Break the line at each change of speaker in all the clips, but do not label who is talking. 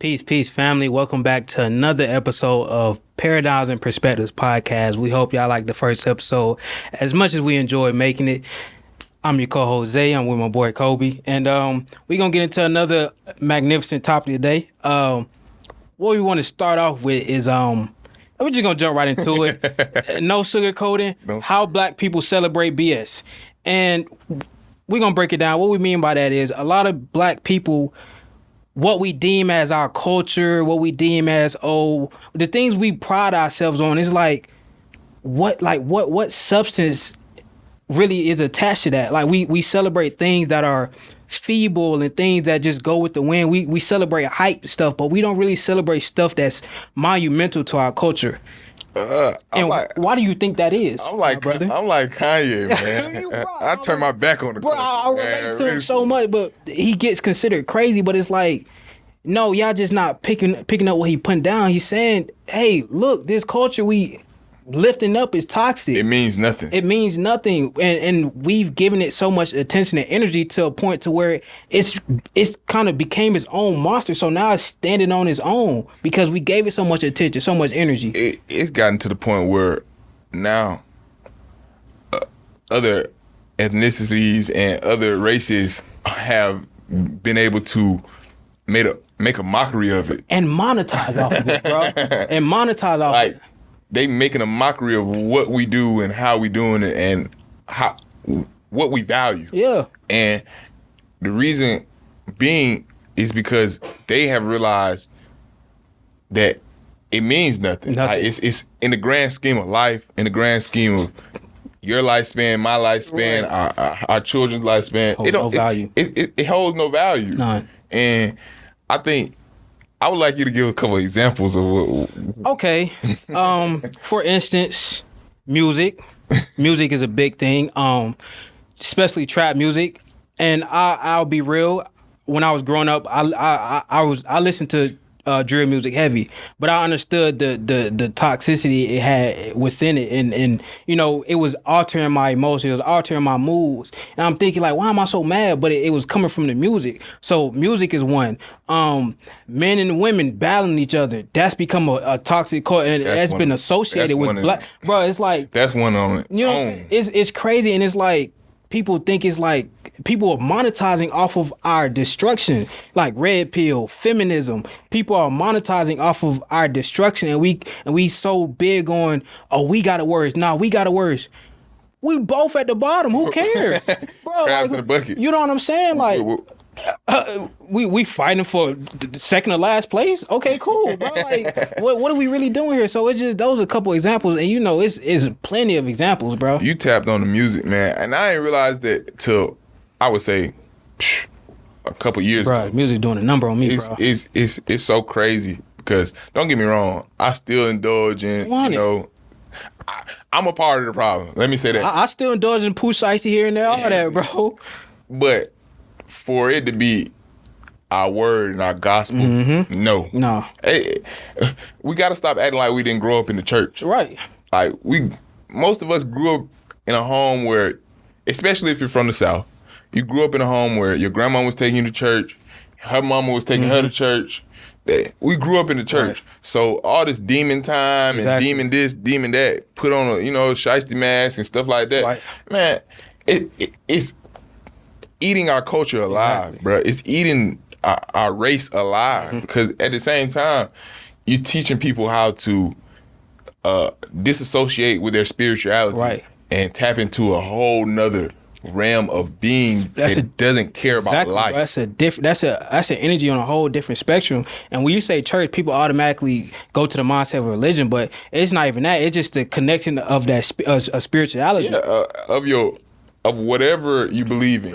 Peace, family. Welcome back to another episode of Paradigms and Perspectives podcast. We hope y'all like the first episode as much as we enjoyed making it. I'm your co-host Zay. I'm with my boy Kobe, and we're gonna get into another magnificent topic today. What we want to start off with is we're just gonna jump right into it. No sugarcoating. No. How black people celebrate BS, and we're gonna break it down. What we mean by that is a lot of black people, what we deem as our culture, what we deem as the things we pride ourselves on is what substance really is attached to that. Like we celebrate things that are feeble and things that just go with the wind. We celebrate hype stuff, but we don't really celebrate stuff that's monumental to our culture. Why do you think that is?
I'm like Kanye, man. I turn my back on the culture.
I relate to him so much, but he gets considered crazy. But it's like, no, y'all just not picking up what he putting down. He's saying, hey, look, this culture we lifting up is toxic.
It means nothing.
It means nothing, and we've given it so much attention and energy to a point to where it's kind of became its own monster. So now it's standing on its own because we gave it so much attention, so much energy.
It's gotten to the point where now other ethnicities and other races have been able to make a mockery of it
and monetize off of it, bro. And monetize off of it.
They making a mockery of what we do and how we doing it and what we value.
Yeah.
And the reason being is because they have realized that it means nothing. Like it's in the grand scheme of life, in the grand scheme of your lifespan, my lifespan, right, our children's lifespan.
It holds no value.
It holds no value.
None.
And I think I would like you to give a couple of examples of what.
Okay. For instance, music. Music is a big thing, especially trap music. And I'll be real. When I was growing up, I listened to drill music heavy, but I understood the toxicity it had within it, and you know, it was altering my emotions, it was altering my moods, and I'm thinking like, why am I so mad? But it was coming from the music. So music is one. Men and women battling each other, that's become a toxic culture, and that's been associated with black. Bro, it's like
that's one on its own.
It's crazy, and it's like people think it's like people are monetizing off of our destruction, like red pill, feminism. People are monetizing off of our destruction, and we so big on, oh, we got it worse. Nah, we got it worse. We both at the bottom. Who cares, bro?
Crabs in the bucket.
You know what I'm saying? Like, we fighting for the second or last place. Okay, cool, bro. Like, what are we really doing here? So it's just those are a couple examples, and you know, it's plenty of examples, bro.
You tapped on the music, man, and I didn't realize that till I would say a couple years ago.
Music doing a number on me, bro.
It's so crazy because don't get me wrong, I still indulge in I'm a part of the problem. Let me say that.
I still indulge in Pooh Shiesty here and there, all that, bro.
But for it to be our word and our gospel, no. Hey, we got to stop acting like we didn't grow up in the church.
Right.
Like most of us grew up in a home where, especially if you're from the South, you grew up in a home where your grandma was taking you to church, her mama was taking her to church. We grew up in the church. Right. So all this demon time and demon this, demon that, put on a, shiesty mask and stuff like that. Right. Man, it's eating our culture alive, bro. It's eating our race alive. Because at the same time, you're teaching people how to disassociate with their spirituality and tap into a whole nother realm of being that doesn't care about life.
That's an energy on a whole different spectrum. And when you say church, people automatically go to the mindset of religion, but it's not even that. It's just the connection of that spirituality.
Yeah, of whatever you believe in.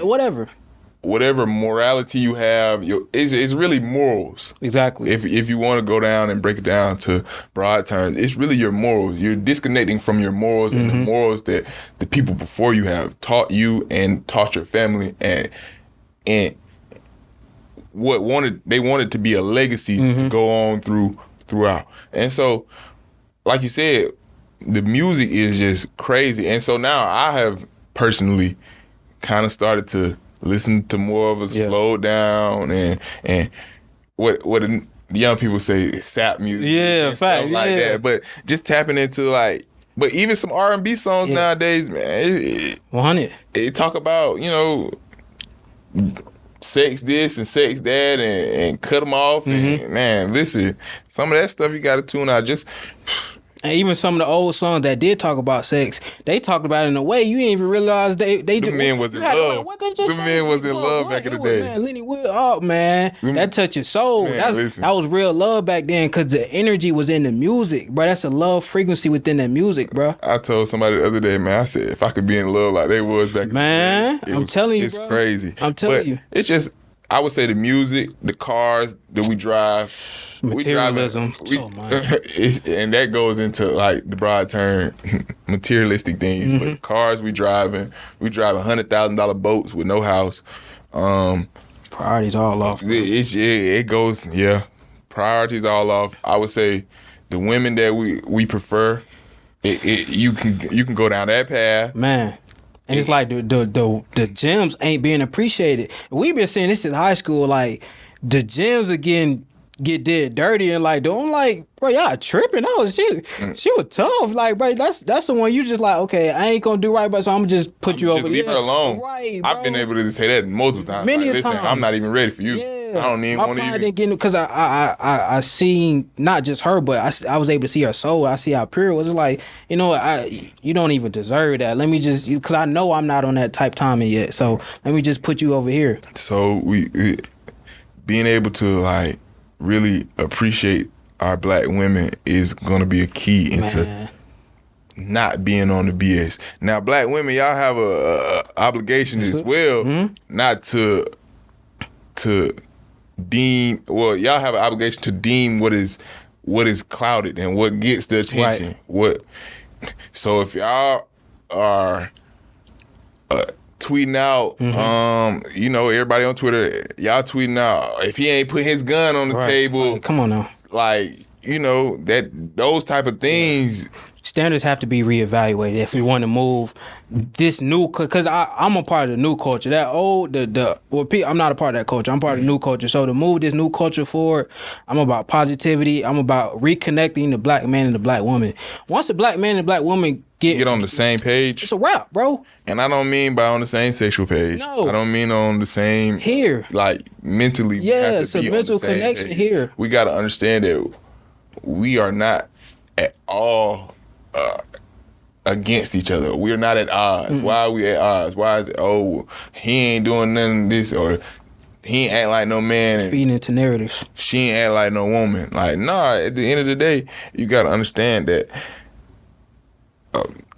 Whatever morality you have, it's really morals.
Exactly.
If you want to go down and break it down to broad terms, it's really your morals. You're disconnecting from your morals and the morals that the people before you have taught you and taught your family, and they wanted to be a legacy to go on throughout. And so, like you said, the music is just crazy. And so now I have personally kind of started to listen to more of a slow down and what the young people say sap music.
Yeah,
and stuff
fact,
like
yeah.
that. But just tapping into like, but even some R&B songs nowadays, man,
100.
it talk about, you know, sex this and sex that and cut them off. And man, listen, some of that stuff you got to tune out. Just
And even some of the old songs that did talk about sex, they talked about it in a way you didn't even realize they
the men was in love. The men was in love back in the day.
Man, Lenny Will, oh man, that touched your soul.
Man,
That was real love back then because the energy was in the music, bro. That's a love frequency within that music, bro.
I told somebody the other day, man, I said if I could be in love like they was back
Man,
in the day,
I'm telling you,
it's
bro.
crazy.
I'm telling you.
It's just, I would say the music, the cars that we drive.
Materialism.
And that goes into like the broad term materialistic things. But cars we driving $100,000 boats with no house.
Priorities all off.
It goes, priorities all off. I would say the women that we prefer, you can go down that path,
man. And it's like the gems ain't being appreciated. We've been saying this in high school, like the gems are get dead dirty and like, I'm like, bro, y'all tripping. She was tough. Like, bro, that's the one you just like, okay, I ain't gonna do right, but so I'm gonna just put you over there.
Leave her alone.
Right, bro.
I've been able to say that multiple times.
Many
like, listen,
times.
I'm not even ready for you.
Yeah.
I don't even want to even.
Didn't get because I seen not just her, but I was able to see her soul. I see how pure it was. It's like, you know, you don't even deserve that. Let me just, because I know I'm not on that type timing yet. So let me just put you over here.
So we being able to like really appreciate our black women is going to be a key into not being on the BS. Now, black women, y'all have a obligation as well, not to deem. Well, y'all have an obligation to deem what is clouded and what gets the attention.
Right.
So if y'all are tweeting out, you know, everybody on Twitter, y'all tweeting out, if he ain't put his gun on the table,
like, come on now,
like, you know, that those type of things.
Standards have to be reevaluated if we want to move this new, because I'm a part of the new culture. That old, I'm not a part of that culture. I'm part of the new culture. So to move this new culture forward, I'm about positivity. I'm about reconnecting the black man and the black woman. Once the black man and the black woman get
on the same page,
it's a wrap, bro.
And I don't mean by on the same sexual page.
No.
I don't mean on the same
here,
like mentally.
Yeah, it's a mental connection here.
We got to understand that we are not at all against each other. We're not at odds. Why are we at odds? Why is it, he ain't doing none of this, or he ain't act like no man.
Feeding into narratives.
She ain't act like no woman. Like, nah, at the end of the day, you got to understand that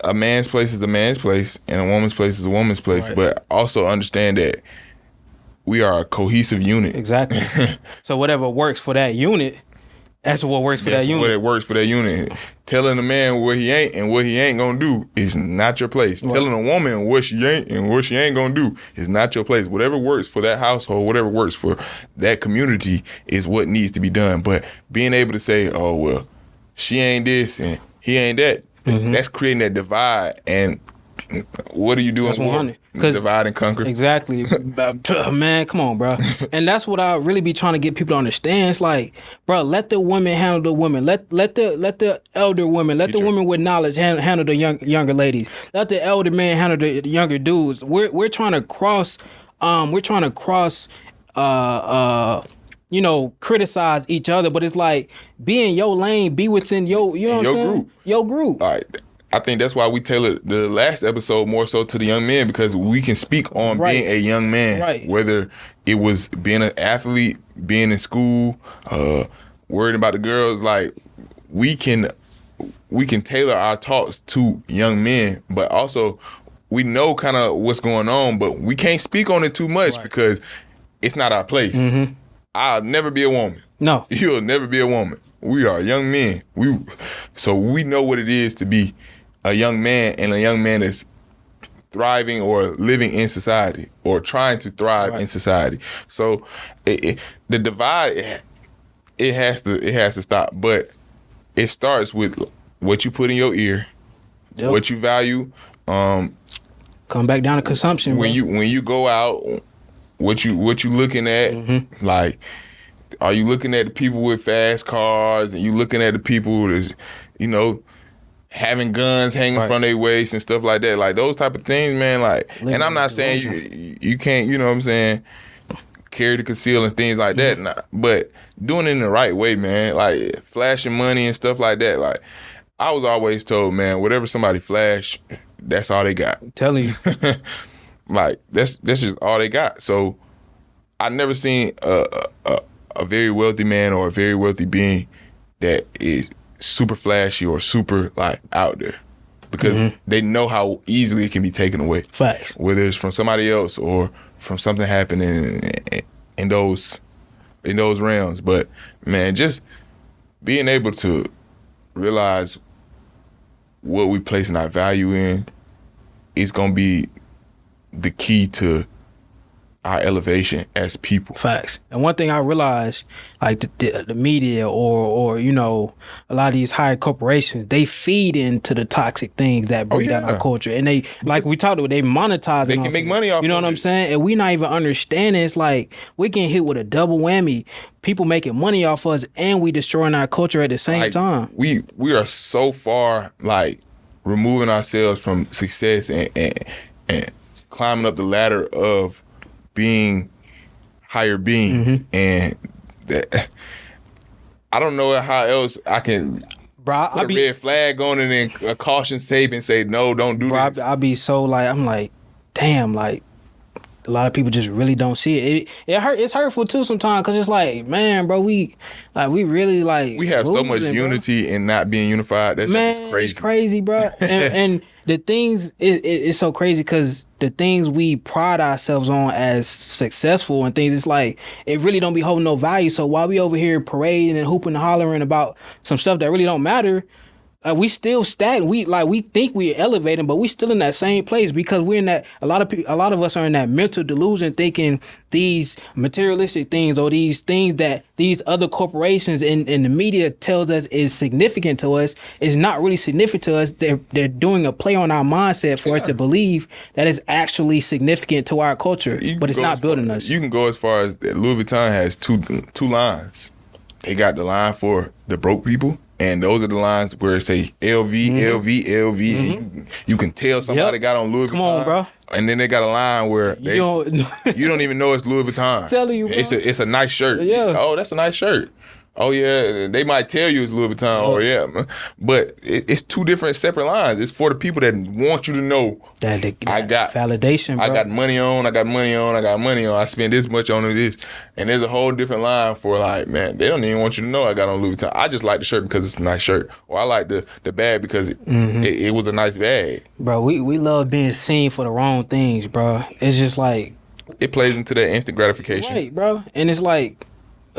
a man's place is a man's place and a woman's place is a woman's place. Right. But also understand that we are a cohesive unit.
Exactly. So whatever works for that unit, that's what works for that unit.
What it works for that unit. Telling a man what he ain't and what he ain't gonna do is not your place. Right. Telling a woman what she ain't and what she ain't gonna do is not your place. Whatever works for that household, whatever works for that community is what needs to be done. But being able to say, oh, well, she ain't this and he ain't that, that's creating that divide. And what are you doing more? Divide and conquer.
Exactly. Man, come on, bro. And that's what I really be trying to get people to understand. It's like, bro, let the women handle the women. Let the elder women, let the women with knowledge handle the younger ladies. Let the elder man handle the younger dudes. We're trying to cross you know, criticize each other, but it's like, be in your lane, be within your group. Your group.
All right. I think that's why we tailored the last episode more so to the young men, because we can speak on being a young man, whether it was being an athlete, being in school, worried about the girls. Like, we can tailor our talks to young men, but also we know kind of what's going on, but we can't speak on it too much because it's not our place. I'll never be a woman.
No.
You'll never be a woman. We are young men. So we know what it is to be a young man, and a young man that's thriving or living in society or trying to thrive in society. So the divide, it has to stop. But it starts with what you put in your ear, what you value.
Come back down to consumption.
When you go out, what you looking at, like, Are you looking at the people with fast cars, and you looking at the people that's, you know, having guns hanging from their waist and stuff like that? Like those type of things, man. Like, and I'm not saying you can't, you know what I'm saying, carry the conceal and things like that. Nah, but doing it in the right way, man. Like flashing money and stuff like that. Like I was always told, man, whatever somebody flash, that's all they got.
I'm telling you.
Like that's just all they got. So I never seen a very wealthy man or a very wealthy being that is super flashy or super like out there, because they know how easily it can be taken away.
Facts.
Whether it's from somebody else or from something happening in those realms. But man, just being able to realize what we placing our value in is gonna be the key to our elevation as people.
Facts. And one thing I realized, like the media or you know, a lot of these higher corporations, they feed into the toxic things that break down our culture, and they, like we talked about, they monetize.
They can make money off.
You know what I'm saying? And we not even understanding. It's like we getting hit with a double whammy. People making money off us, and we destroying our culture at the same time.
We are so far like removing ourselves from success and climbing up the ladder of being higher beings, and I don't know how else I can put a red flag on it and a caution tape and say no, don't do this.
I be so like, I'm like, damn, like a lot of people just really don't see it. It's hurtful too sometimes, because it's like, man, bro, we really like,
we have so much unity and not being unified. That's just crazy.
It's crazy, bro. and the things it's so crazy, because the things we pride ourselves on as successful and things, it's like it really don't be holding no value. So while we over here parading and hooping and hollering about some stuff that really don't matter, we still stagnant. We think we're elevating, but we still in that same place, because we're in that. A lot of us are in that mental delusion, thinking these materialistic things or these things that these other corporations and the media tells us is significant to us is not really significant to us. They're doing a play on our mindset for us to believe that it's actually significant to our culture, but it's not building us.
You can go as far as that Louis Vuitton has two lines. They got the line for the broke people, and those are the lines where it say LV, LV, LV. You can tell somebody got on Louis Vuitton.
Come on, bro.
And then they got a line where you don't even know it's Louis Vuitton.
I'm telling you, bro.
It's a nice shirt.
Yeah.
Oh, that's a nice shirt. Oh yeah, they might tell you it's Louis Vuitton. Oh yeah, but it's two different separate lines. It's for the people that want you to know
that
I got
validation. Bro.
I got money on. I spend this much on this, and there's a whole different line for like, man, they don't even want you to know I got on Louis Vuitton. I just like the shirt because it's a nice shirt, or I like the bag because it was a nice bag.
Bro, we love being seen for the wrong things, bro. It's just like
it plays into that instant gratification,
right, bro? And it's like,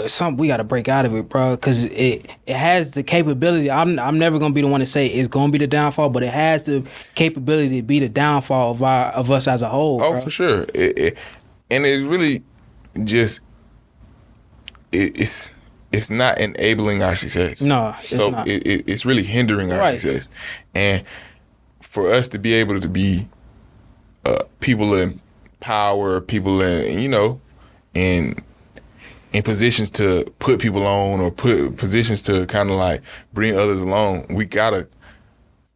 something we got to break out of it, bro, because it has the capability. I'm never gonna be the one to say it's gonna be the downfall, but it has the capability to be the downfall of us as a whole.
Oh,
bro.
for sure. And it's really just it's not enabling our success.
No, it's not.
It's really hindering our success. And for us to be able to be people in power, people in positions to put people on, or put positions to kind of like bring others along, we gotta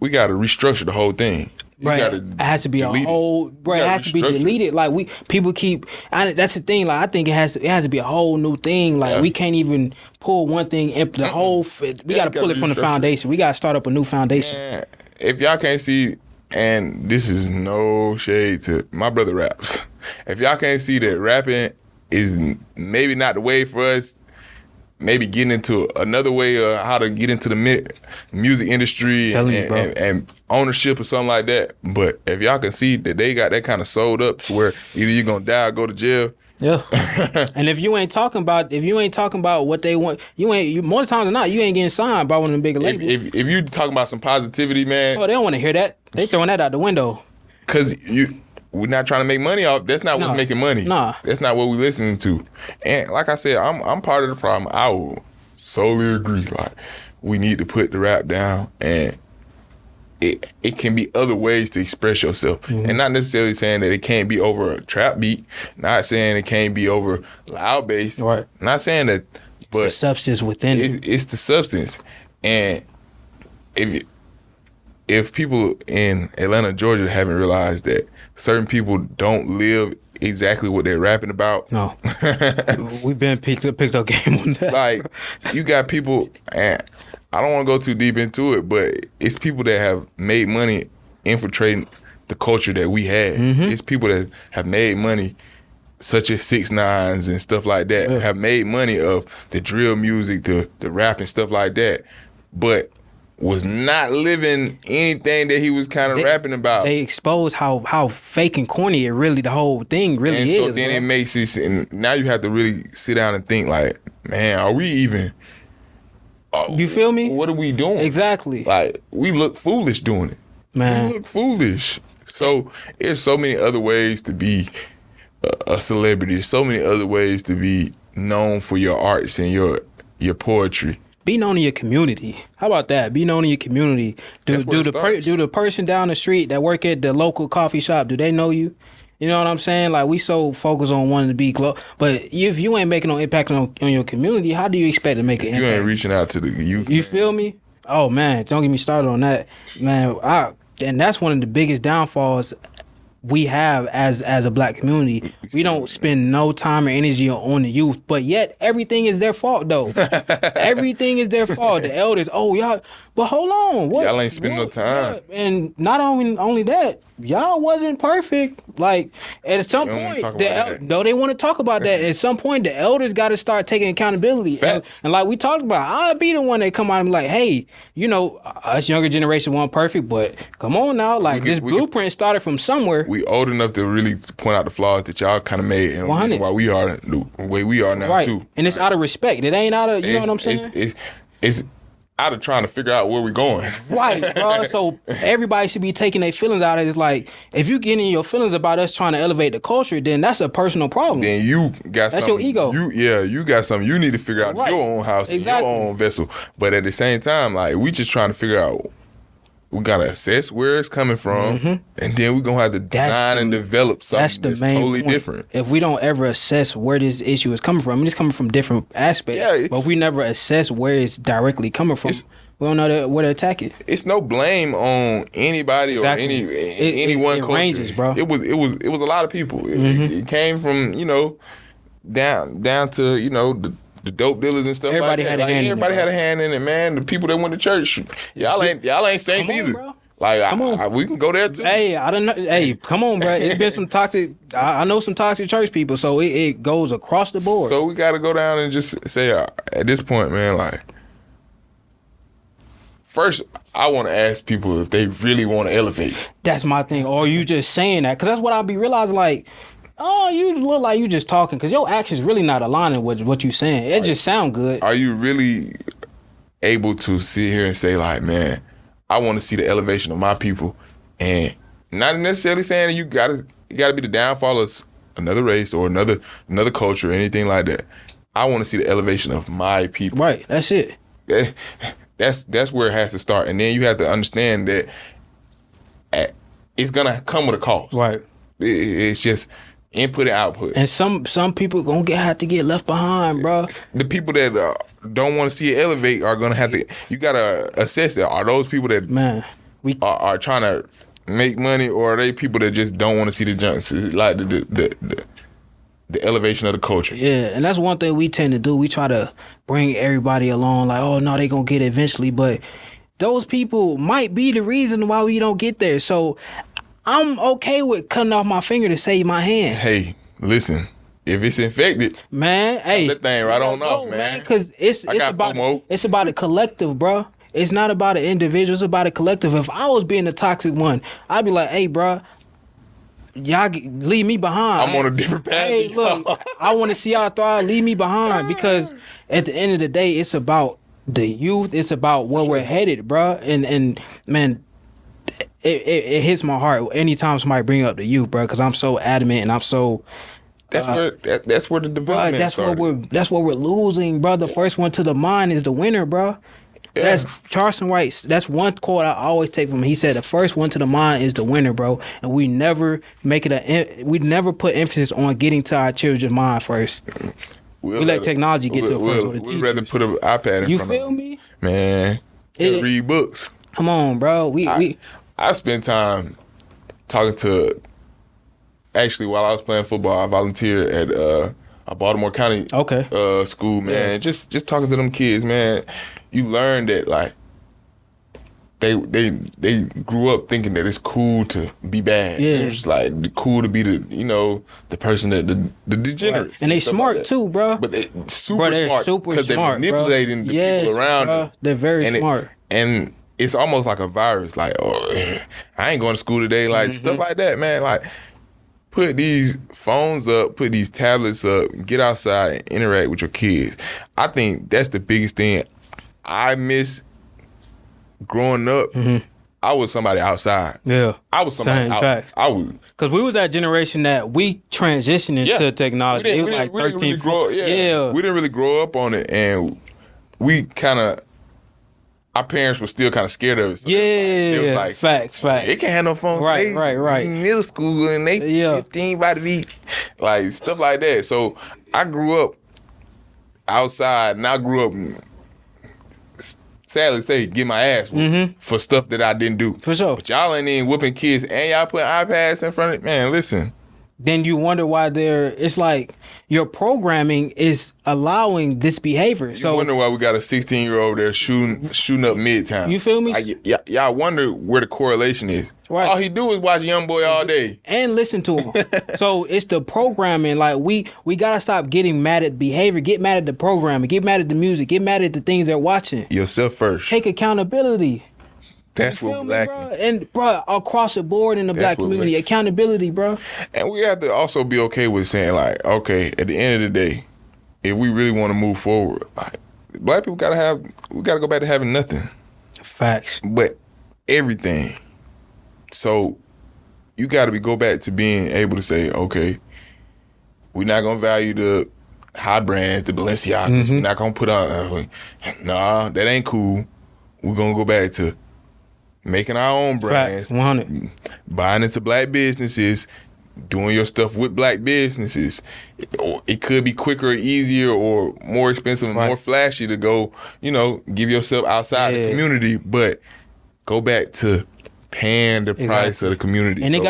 restructure the whole thing.
Right, it has to be a whole. Right, it has to be deleted. Like people keep. That's the thing. Like I think it has to be a whole new thing. Like we can't even pull one thing. The whole. We got to pull it from the foundation. We got to start up a new foundation.
Man, if y'all can't see, and this is no shade to my brother raps. If y'all can't see that rapping is maybe not the way for us, maybe getting into another way of how to get into the music industry and ownership or something like that. But if y'all can see that they got that kind of sold up to where either you're gonna die or go to jail.
Yeah. And if you ain't talking about what they want, more times than not, you ain't getting signed by one of the bigger labels.
If you talking about some positivity, man.
Oh, they don't want to hear that. They throwing that out the window.
Cause we're not trying to make money off. That's not what's making money.
Nah.
That's not what we're listening to. And like I said, I'm part of the problem. I will solely agree. Like, we need to put the rap down and it can be other ways to express yourself, and not necessarily saying that it can't be over a trap beat. Not saying it can't be over loud bass.
Right.
Not saying that, but
the substance within it.
It's the substance, and if people in Atlanta, Georgia, haven't realized that certain people don't live exactly what they're rapping about.
No, we've been picked up game on that.
Like, you got people, and I don't want to go too deep into it, but it's people that have made money infiltrating the culture that we had. It's people that have made money, such as 6ix9ine and stuff like that, have made money of the drill music, the rap and stuff like that, but was not living anything that he was kind of rapping about.
They expose how fake and corny the whole thing really is.
And so then it makes this, and now you have to really sit down and think like, man, are we even...
you feel me?
What are we doing?
Exactly.
Like, we look foolish doing it.
Man.
We look foolish. So there's so many other ways to be a celebrity. There's so many other ways to be known for your arts and your poetry.
Be known in your community. How about that? Be known in your community. Do the person down the street that work at the local coffee shop, do they know you? You know what I'm saying? Like, we so focused on wanting to be close, but if you ain't making no impact on your community, how do you expect to make an impact?
You ain't reaching out to the youth.
You feel me? Oh man, don't get me started on that, man. And that's one of the biggest downfalls we have as a black community. We don't spend no time or energy on the youth, but yet everything is their fault though. Everything is their fault. The elders, y'all, but hold on,
y'all ain't spending no time.
And not only that, y'all wasn't perfect. Like, at some point, though they want to talk about that. At some point, the elders got to start taking accountability. And like we talked about, I'll be the one that come out and be like, hey, you know, us younger generation weren't perfect, but come on now, like this blueprint started from somewhere.
We old enough to really point out the flaws that y'all kind of made, and the reason why we are the way we are now too.
And it's out of respect. It ain't out of, you know what I'm saying?
It's out of trying to figure out where we're going.
Right, bro. So everybody should be taking their feelings out of it. It's like, if you get in your feelings about us trying to elevate the culture, then that's a personal problem.
Then you got
that's
something.
Your ego.
You got something you need to figure out in your own house, in your own vessel. But at the same time, like, we just trying to figure out, we gotta assess where it's coming from, and then we're gonna have to design and develop something that's totally different.
If we don't ever assess where this issue is coming from, it's coming from different aspects. But if we never assess where it's directly coming from, we don't know where to attack it.
It's no blame on anybody or any one culture.
Ranges, bro.
It was a lot of people. It came from, you know, down to, you know, the dope dealers and stuff.
Everybody
like that.
had a hand.
Everybody had a hand in it, man. The people that went to church, y'all ain't saints either. Bro. Like, we can go there too.
Hey, I don't know. Hey, come on, bro. It's been some toxic. I know some toxic church people, so it goes across the board.
So we got to go down and just say, at this point, man, like, first, I want to ask people if they really want to elevate.
That's my thing. Or you just saying that? Because that's what I'll be realizing. Like, oh, you look like you just talking, because your actions really not aligning with what you saying. It just sound good.
Are you really able to sit here and say, like, man, I want to see the elevation of my people, and not necessarily saying that you gotta be the downfall of another race or another culture or anything like that. I want to see the elevation of my people.
Right, that's it.
That's where it has to start, and then you have to understand that it's gonna come with a cost.
Right.
It's just input and output.
And some people gonna have to get left behind, bro.
The people that don't want to see it elevate are gonna have to. You gotta assess that. Are those people that are trying to make money, or are they people that just don't want to see the junk, like the elevation of the culture?
Yeah, and that's one thing we tend to do. We try to bring everybody along, like, oh no, they gonna get it eventually, but those people might be the reason why we don't get there. So I'm okay with cutting off my finger to save my hand.
Hey, listen, if it's infected,
man, hey,
that thing right on off, man.
Because it's about a collective, bro. It's not about an individual. It's about a collective. If I was being the toxic one, I'd be like, hey, bro, y'all leave me behind.
I'm on a different path.
Hey, look, I want to see y'all thrive. Leave me behind, because at the end of the day, it's about the youth. It's about where we're headed, bro. And man, it hits my heart anytime somebody bring up the youth, bro, because I'm so adamant and I'm so.
That's where the development started.
That's what we're losing, bro. The first one to the mind is the winner, bro.
Yeah.
That's Charleston White. That's one quote I always take from him. He said, "The first one to the mind is the winner, bro." And we never we never put emphasis on getting to our children's mind first. We let technology get to it first.
We'd rather put an iPad in
You
front of
feel
them.
me?
Man, read books.
Come on, bro.
I spent time talking to. Actually, while I was playing football, I volunteered at a Baltimore County school, man. Yeah. Just talking to them kids, man. You learn that like they grew up thinking that it's cool to be bad.
Yeah.
It's like cool to be the person that the degenerates.
And they smart
like
too, bro.
But they're super smart because they're manipulating the
yes,
people around
bro.
them.
They're very smart.
And it's almost like a virus. Like, oh, I ain't going to school today. Like stuff like that, man. Like, put these phones up, put these tablets up, get outside and interact with your kids. I think that's the biggest thing I miss growing up. I was somebody outside.
Yeah.
I was somebody outside. I was.
Because we was that generation that we transitioned into technology. It was like 13, 14.
We didn't really grow up on it, and we kind of, our parents were still kind of scared of it. So it was like,
facts.
They can't have no phone.
Right.
Middle school, and they 15 about to be, like, stuff like that. So I grew up outside, and I grew up, sadly say, get my ass whooped for stuff that I didn't do.
For sure.
But y'all ain't even whooping kids, and y'all putting iPads in front of it. Man, listen.
Then you wonder why it's like your programming is allowing this behavior.
You wonder why we got a 16-year-old there shooting up Midtown.
You feel me?
Y'all wonder where the correlation is.
Right.
All he do is watch Young Boy all day.
And listen to him. So it's the programming. Like we gotta stop getting mad at behavior, get mad at the programming, get mad at the music, get mad at the things they're watching.
Yourself first.
Take accountability.
That's what we're lacking.
Bro? And bro, across the board in the black community, accountability, bro.
And we have to also be okay with saying, like, okay, at the end of the day, if we really want to move forward, like, black people we gotta go back to having nothing.
Facts.
But everything. So you gotta go back to being able to say, okay, we're not gonna value the high brands, the Balenciagas. We're not gonna put on, nah, that ain't cool. We're gonna go back to making our own brands,
100.
Buying into black businesses, doing your stuff with black businesses. It could be quicker or easier or more expensive and more flashy to go, give yourself outside the community, but go back to paying the price of the community.
And it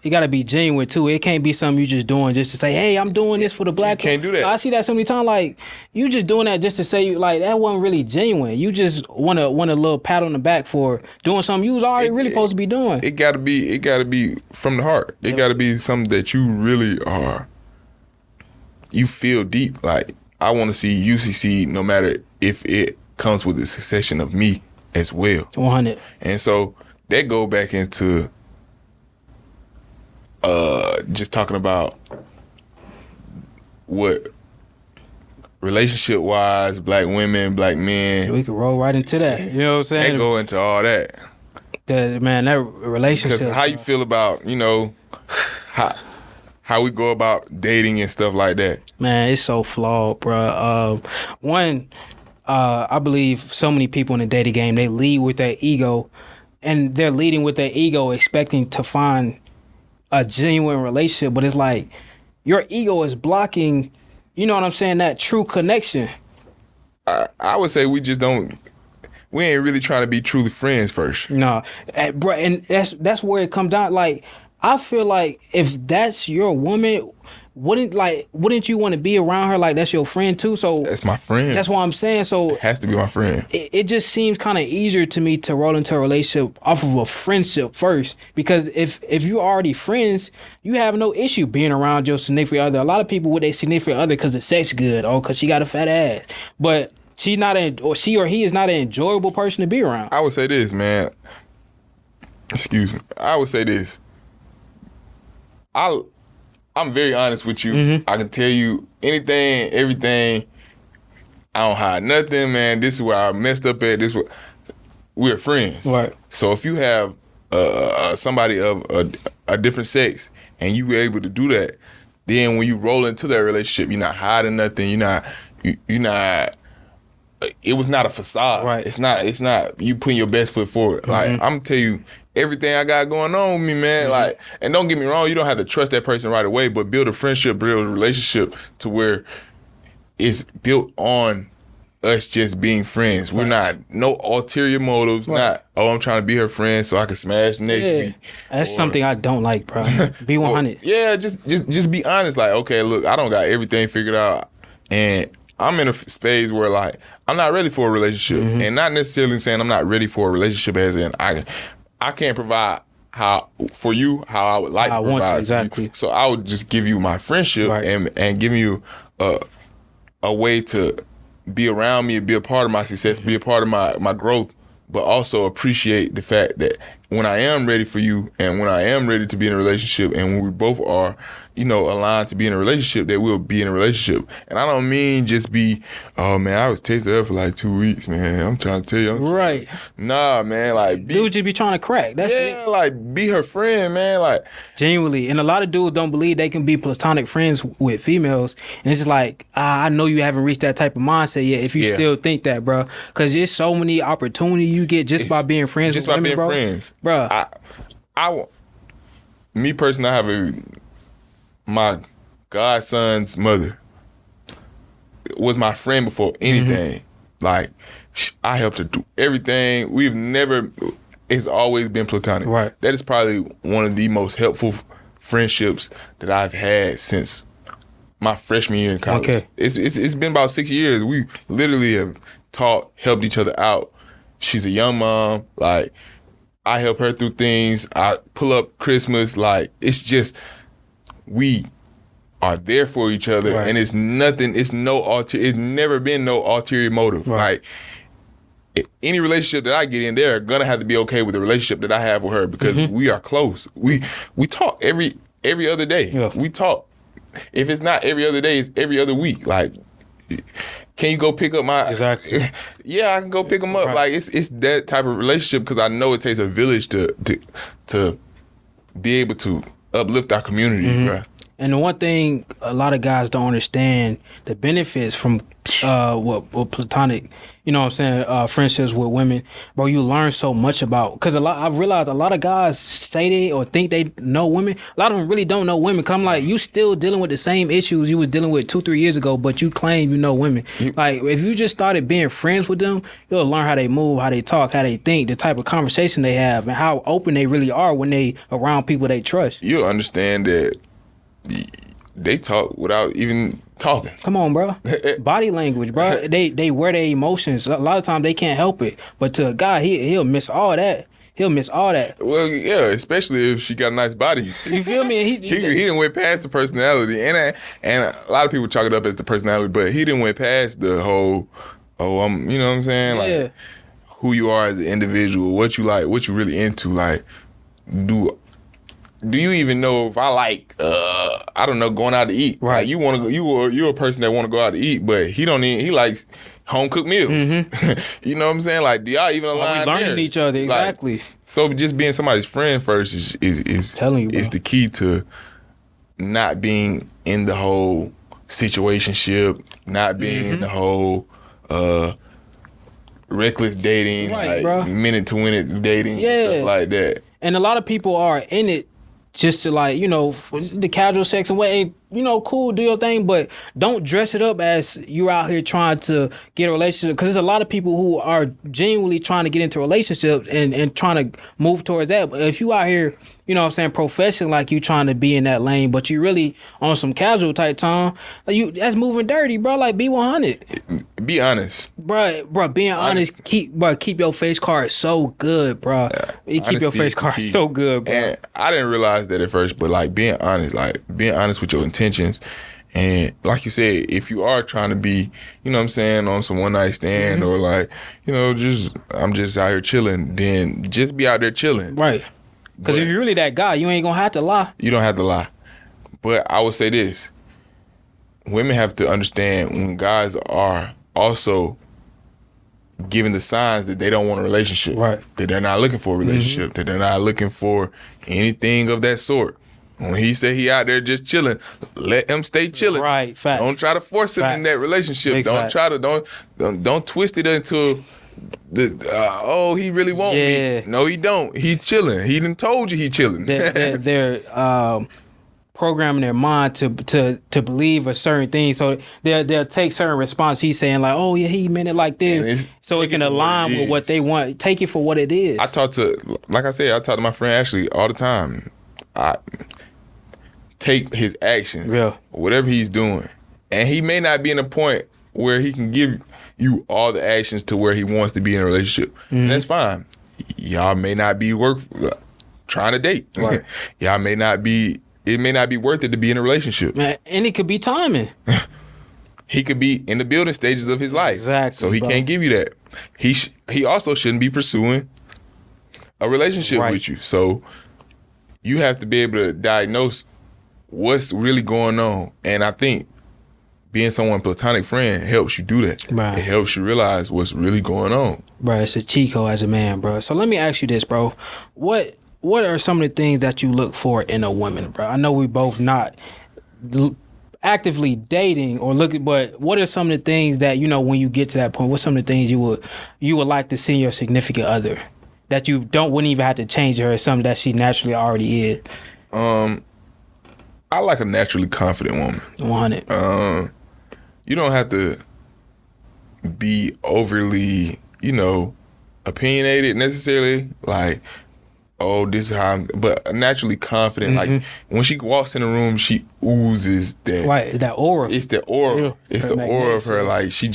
got to be genuine too. It can't be something you just doing just to say, hey, I'm doing this for the black
people. You can't do that.
I see that so many times. Like, you just doing that just to say, like, that wasn't really genuine. You just want a little pat on the back for doing something you was already really supposed to be doing.
It got to be from the heart. It got to be something that you really are. You feel deep. Like, I want to see UCC no matter if it comes with a succession of me as well.
100.
And so that go back into just talking about what relationship wise, black women, black men.
We could roll right into that. You know what I'm saying?
That go into all that.
That relationship.
Because how you feel about, how we go about dating and stuff like that.
Man, it's so flawed, bro. I believe so many people in the dating game, they lead with their ego. And they're leading with their ego, expecting to find a genuine relationship. But it's like your ego is blocking, you know what I'm saying, that true connection.
I would say we ain't really trying to be truly friends first.
No, bro, and that's where it comes down. Like, I feel like if that's your woman, wouldn't you want to be around her like that's your friend too? So
that's my friend.
That's what I'm saying. So
it has to be my friend.
It just seems kind of easier to me to roll into a relationship off of a friendship first, because if you're already friends, you have no issue being around your significant other. A lot of people with their significant other because the sex good, because she got a fat ass, but she or he is not an enjoyable person to be around.
I would say this, man. Excuse me. I would say this. I'm very honest with you. I can tell you anything, everything. I don't hide nothing, man. This is where I messed up at. We're friends.
Right.
So if you have somebody of a different sex and you were able to do that, then when you roll into that relationship, you're not hiding nothing. You're not it was not a facade.
Right.
It's not you putting your best foot forward. Like, I'm gonna tell you everything I got going on with me, man. Like, and don't get me wrong, you don't have to trust that person right away, but build a friendship, build a relationship to where it's built on us just being friends. We're not no ulterior motives. Not I'm trying to be her friend so I can smash next week.
That's something I don't like, bro. Be 100.
Yeah, just be honest. Like, okay, look, I don't got everything figured out, and I'm in a phase where like I'm not ready for a relationship, and not necessarily saying I'm not ready for a relationship as in I can't provide how I would like to provide.
Exactly.
So I would just give you my friendship and give you a way to be around me, be a part of my success, be a part of my growth, but also appreciate the fact that when I am ready for you and when I am ready to be in a relationship and when we both are, aligned to be in a relationship, that we'll be in a relationship. And I don't mean just be, oh man, I was tasting her for like 2 weeks, man. I'm trying to tell you.
Right.
Nah, man, like
dude just be trying to crack. That's it.
Like be her friend, man. Like
genuinely. And a lot of dudes don't believe they can be platonic friends with females. And it's just like, I know you haven't reached that type of mindset yet if you still think that, bro. Because there's so many opportunities you get just by being friends with women, bro.
Friends.
Bro.
Me personally, I have my godson's mother was my friend before anything. Like, I helped her do everything. It's always been platonic.
Right.
That is probably one of the most helpful friendships that I've had since my freshman year in college.
Okay.
It's been about 6 years. We literally have helped each other out. She's a young mom. Like, I help her through things. I pull up Christmas. Like, it's just, we are there for each other, and it's nothing. It's never been no ulterior motive.
Right.
Like, any relationship that I get in, they're gonna have to be okay with the relationship that I have with her because we are close. We talk every other day.
Yeah.
We talk. If it's not every other day, it's every other week. Like, can you go pick up my?
Exactly.
Yeah, I can go pick them up. Like, it's that type of relationship because I know it takes a village to be able to uplift our community, bro.
And the one thing a lot of guys don't understand, the benefits from what platonic, friendships with women, bro, you learn so much about. Because I've realized a lot of guys say they or think they know women. A lot of them really don't know women. Cause I'm like, you still dealing with the same issues you was dealing with 2-3 years ago, but you claim you know women. Like, if you just started being friends with them, you'll learn how they move, how they talk, how they think, the type of conversation they have, and how open they really are when they around people they trust.
You'll understand that they talk without even talking.
Come on, bro. Body language, bro. They wear their emotions. A lot of times they can't help it. But to a guy, he'll miss all that. He'll miss all that.
Well, yeah, especially if she got a nice body.
You feel me?
He didn't went past the personality, and a lot of people chalk it up as the personality, but he didn't went past the whole. You know what I'm saying? Like, who you are as an individual, what you like, what you really into. Like, do you even know if I like I don't know, going out to eat?
Right.
Like, you're a person that want to go out to eat, but he likes home cooked meals. You know what I'm saying? Like, do y'all even align?
We learning each other, exactly.
Like, so just being somebody's friend first is
telling you, bro,
is the key to not being in the whole situationship, not being in the whole reckless dating,
right,
like minute to minute dating, and stuff like that.
And a lot of people are in it just to, like, the casual sex and way, cool, do your thing, but don't dress it up as you're out here trying to get a relationship. Because there's a lot of people who are genuinely trying to get into relationships and trying to move towards that. But if you out here, professional, like you trying to be in that lane, but you really on some casual type time, that's moving dirty, bro. Like, be 100.
Be honest,
bro. Being honest, keep your face card so good, bro. Keep your face card so good, bro.
And I didn't realize that at first, but like being honest with your intentions. And like you said, if you are trying to be, on some one night stand or like, I'm just out here chilling, then just be out there chilling.
Right. Because if you're really that guy, you ain't gonna have to lie.
You don't have to lie. But I would say this. Women have to understand when guys are also giving the signs that they don't want a relationship.
Right.
That they're not looking for a relationship. That they're not looking for anything of that sort. When he say he out there just chilling, let him stay chilling.
Right, fact.
Don't try to force him in that relationship.
Big
don't
fact.
try to don't twist it into the he really want me. No, he don't. He's chilling. He done told you he chilling.
They're programming their mind to believe a certain thing, so they'll take certain response. He's saying like, oh yeah, he meant it like this, so it can align with what they want. Take it for what it is.
I talk to my friend Ashley all the time. I take his actions, whatever he's doing, and he may not be in a point where he can give you all the actions to where he wants to be in a relationship. And that's fine. Y'all may not be trying to date.
Right.
Y'all may not be. It may not be worth it to be in a relationship.
Man, and it could be timing.
He could be in the building stages of his life.
Exactly.
So he can't give you that. He also shouldn't be pursuing a relationship with you. So you have to be able to diagnose what's really going on. And I think being someone's platonic friend helps you do that.
Right.
It helps you realize what's really going on.
Bro, it's a cheat code as a man, bro. So let me ask you this, bro. What are some of the things that you look for in a woman, bro? I know we both not actively dating or looking, but what are some of the things that, you know, when you get to that point, what's some of the things you would like to see in your significant other that you wouldn't even have to change her, or something that she naturally already is?
I like a naturally confident woman.
100.
You don't have to be overly, opinionated necessarily. Like, oh, this is how I'm, but naturally confident. Like, when she walks in the room, she oozes that.
Right, that aura.
It's the aura.
Yeah.
It's the aura of her. Like, she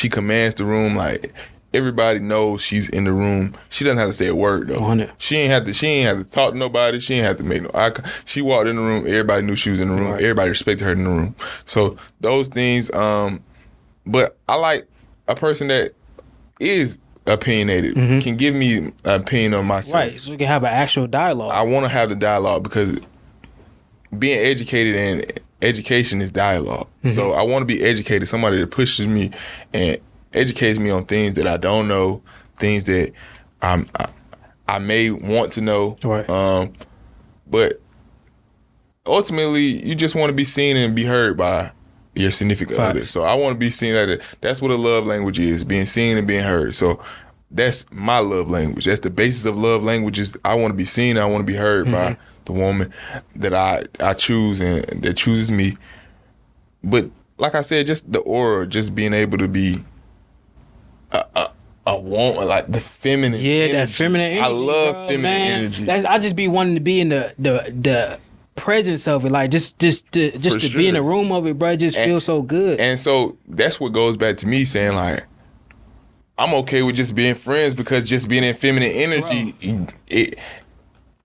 commands the room. Like, everybody knows she's in the room. She doesn't have to say a word though.
100.
She ain't have to talk to nobody. She ain't have to make no eye contact. She walked in the room. Everybody knew she was in the room.
Right.
Everybody respected her in the room. So those things. But I like a person that is opinionated, can give me an opinion on myself.
Right, so we can have an actual dialogue.
I want to have the dialogue because being educated and education is dialogue. So I want to be educated, somebody that pushes me and educates me on things that I don't know, things that I may want to know.
Right.
But ultimately, you just want to be seen and be heard by your significant other. So I want to be seen. That's what a love language is, being seen and being heard. So that's my love language. That's the basis of love languages. I want to be seen. I want to be heard by the woman that I choose and that chooses me. But like I said, just the aura, just being able to be a woman, like the feminine.
Yeah,
energy.
that feminine energy.
I love
bro,
feminine
man.
energy.
I just be wanting to be in the presence of it, like just to be in the room of it, bro. It just feels so good.
And so that's what goes back to me saying, like, I'm okay with just being friends because just being in feminine energy,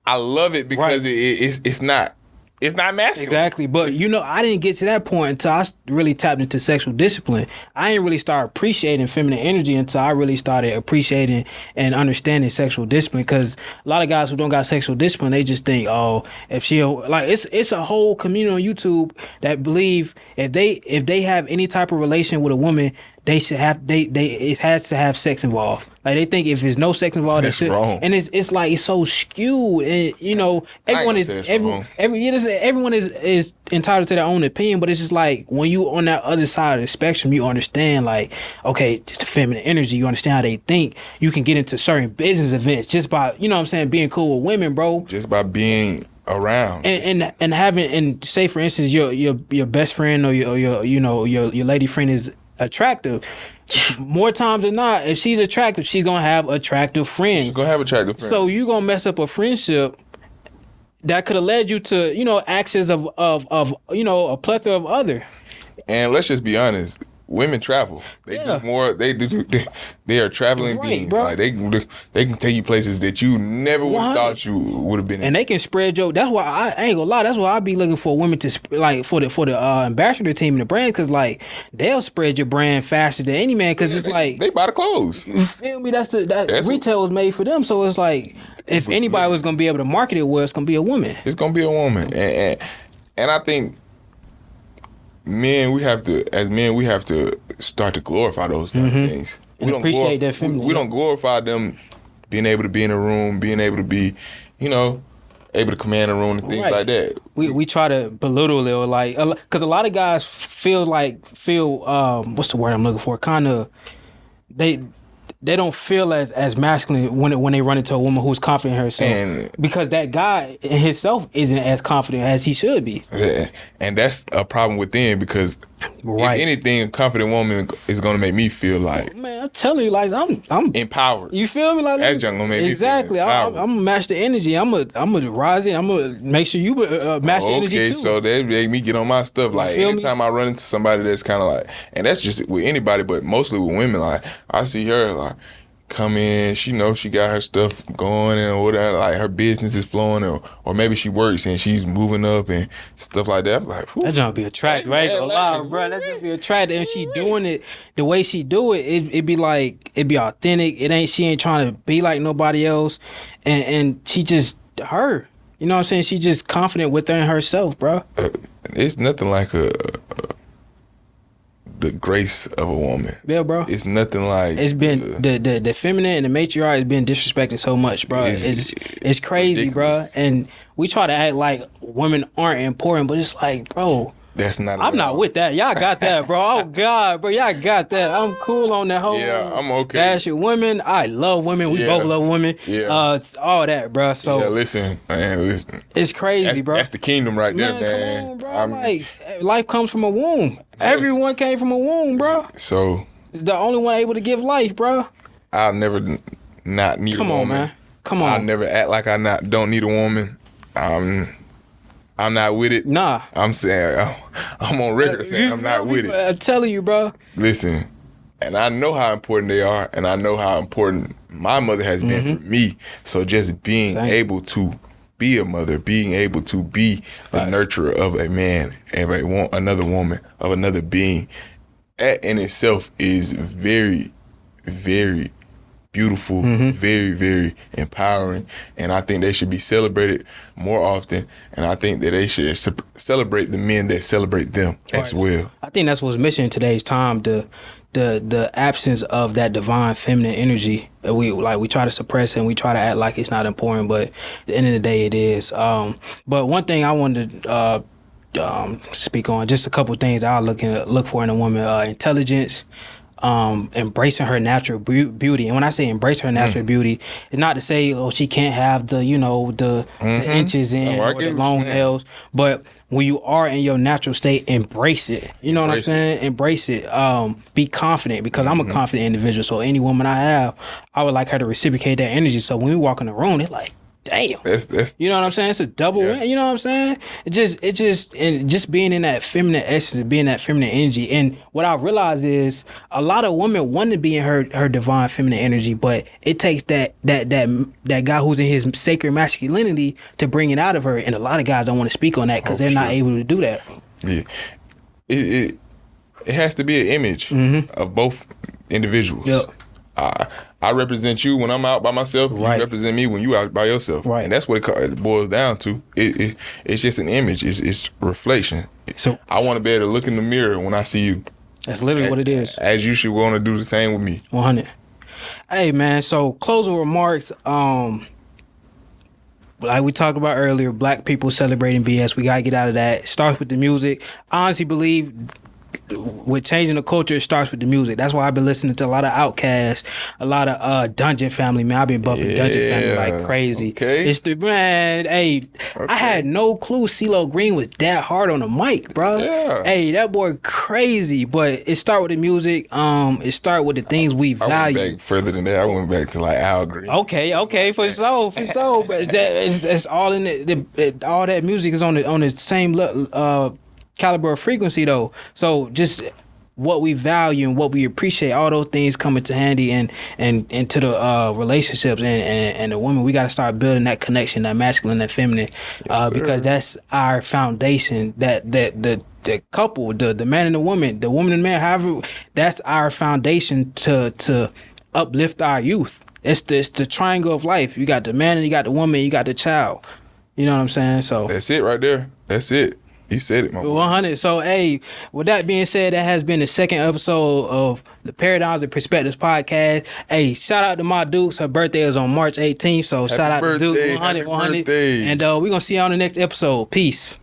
I love it because it's not masculine.
Exactly. But I didn't get to that point until I really tapped into sexual discipline. I didn't really start appreciating feminine energy until I really started appreciating and understanding sexual discipline. Because a lot of guys who don't got sexual discipline, they just think, oh, if she'll, like, it's a whole community on YouTube that believe if they have any type of relation with a woman, they should have it has to have sex involved. Like, they think if there's no sex involved,
that's wrong.
And it's like it's so skewed. And everyone is entitled to their own opinion, but it's just like when you on that other side of the spectrum, you understand, like, okay, just the feminine energy. You understand how they think. You can get into certain business events just by being cool with women, bro.
Just by being around
and having, and say for instance your best friend or your lady friend is attractive. More times than not, if she's attractive, she's gonna have attractive friends.
She's gonna have attractive friends.
So you gonna mess up a friendship that could have led you to access of a plethora of other.
And let's just be honest, women travel. They do more. They are traveling beings.
Bro.
Like they can take you places that you never would have thought you would have been.
And they can spread your. That's why I ain't gonna lie. That's why I be looking for women to for the ambassador team and the brand, because like they'll spread your brand faster than any man. Because it's like
they buy the clothes.
You feel me? That's retail is made for them. So it's like if anybody was gonna be able to market it, well, it's gonna be a woman.
It's gonna be a woman, and I think. We have to start to glorify those type of things.
And appreciate that feminine.
We don't glorify them being able to be in a room, being able to be, able to command a room and things like that.
We try to belittle it, or like, because a lot of guys feel what's the word I'm looking for? Kind of they don't feel as masculine when they run into a woman who's confident in herself, and because that guy in himself isn't as confident as he should be.
Yeah. And that's a problem within, because if anything, a confident woman is gonna make me feel like,
man, I'm telling you, like I'm
empowered.
You feel me? Like
that's gonna make me feel
I'm gonna match the energy. I'm gonna rise in. I'm gonna make sure you match the energy too.
Okay, so they make me get on my stuff. Like anytime I run into somebody that's kind of like, and that's just with anybody, but mostly with women. Like I see her like come in, she knows she got her stuff going and whatever, like her business is flowing, or maybe she works and she's moving up and stuff like that. I'm like,
that junk be attractive, right? Bro, that just be attractive, and she doing it the way she do it. It be like, it be authentic. She ain't trying to be like nobody else, and she just her. You know what I'm saying? She just confident within herself, bro.
It's nothing like the grace of a woman.
Yeah, bro.
It's nothing like,
it's been the feminine and the matriarch has been disrespected so much, bro. It's crazy, ridiculous. Bro. And we try to act like women aren't important, but it's like, bro,
that's not.
I'm not with that. Y'all got that, bro. Oh God, bro, y'all got that. I'm cool on that whole.
Yeah, I'm okay.
Dash with women. I love women. We both love women. Yeah. It's all that, bro. So
yeah, listen.
It's crazy, bro.
That's the kingdom right there, man.
Come on, bro. Like life comes from a womb. Everyone came from a womb, bro.
So
the only one able to give life, bro.
I'll never not need a woman.
Come on, man. Come on.
I'll never act like I don't need a woman. I'm not with it.
Nah.
I'm saying, I'm on record saying I'm not with it.
I'm telling you, bro.
Listen, and I know how important they are, and I know how important my mother has been for me. So just being able to be a mother, being able to be the nurturer of a man, and another woman, of another being, that in itself is very, very beautiful, very, very empowering, and I think they should be celebrated more often, and I think that they should celebrate the men that celebrate them as well.
I think that's what's missing in today's time, the absence of that divine feminine energy. We try to suppress it and we try to act like it's not important, but at the end of the day it is. But one thing I wanted to speak on, just a couple of things I look for in a woman: intelligence, embracing her natural beauty. And when I say embrace her natural beauty, it's not to say, oh, she can't have the inches in or the long nails, but when you are in your natural state, embrace it. You know what I'm saying? Embrace it. Be confident, because I'm a confident individual. So any woman I have, I would like her to reciprocate that energy. So when we walk in the room, it's like, damn.
That's
you know what I'm saying? It's a double win. You know what I'm saying? Just being in that feminine essence, being that feminine energy. And what I realize is a lot of women want to be in her divine feminine energy, but it takes that guy who's in his sacred masculinity to bring it out of her. And a lot of guys don't want to speak on that because they're not able to do that.
Yeah, it has to be an image of both individuals.
Yep.
I represent you when I'm out by myself. You represent me when you out by yourself.
Right.
And that's what it boils down to. It's just an image. It's reflection. So I want to be able to look in the mirror when I see you.
That's literally what it is.
As you should want to do the same with me.
100. Hey, man, so closing remarks. Like we talked about earlier, black people celebrating BS. We got to get out of that. It starts with the music. I honestly believe with changing the culture, it starts with the music. That's why I've been listening to a lot of Outkast, a lot of Dungeon Family. Man, I've been bumping Dungeon Family like crazy.
Okay.
It's the man. Hey, I had no clue CeeLo Green was that hard on the mic, bro.
Yeah.
Hey, that boy crazy. But it start with the music. It start with the things we value.
I went back further than that. I went back to like Al Green.
Okay, for sure. But it's all in all that music is on the same caliber of frequency though. So just what we value and what we appreciate, all those things come into handy and into the relationships and the women. We got to start building that connection, that masculine, that feminine, because that's our foundation. That the couple, the man and the woman and the man, however, that's our foundation to uplift our youth. It's the triangle of life. You got the man and you got the woman, you got the child. You know what I'm saying? So
that's it right there. That's it. You said it, my boy.
100. So, hey, with that being said, that has been the second episode of the Paradigms and Perspectives podcast. Hey, shout out to my Dukes. Her birthday is on March 18th. So, shout out to Duke. 100,
Happy birthday.
And we're going to see you on the next episode. Peace.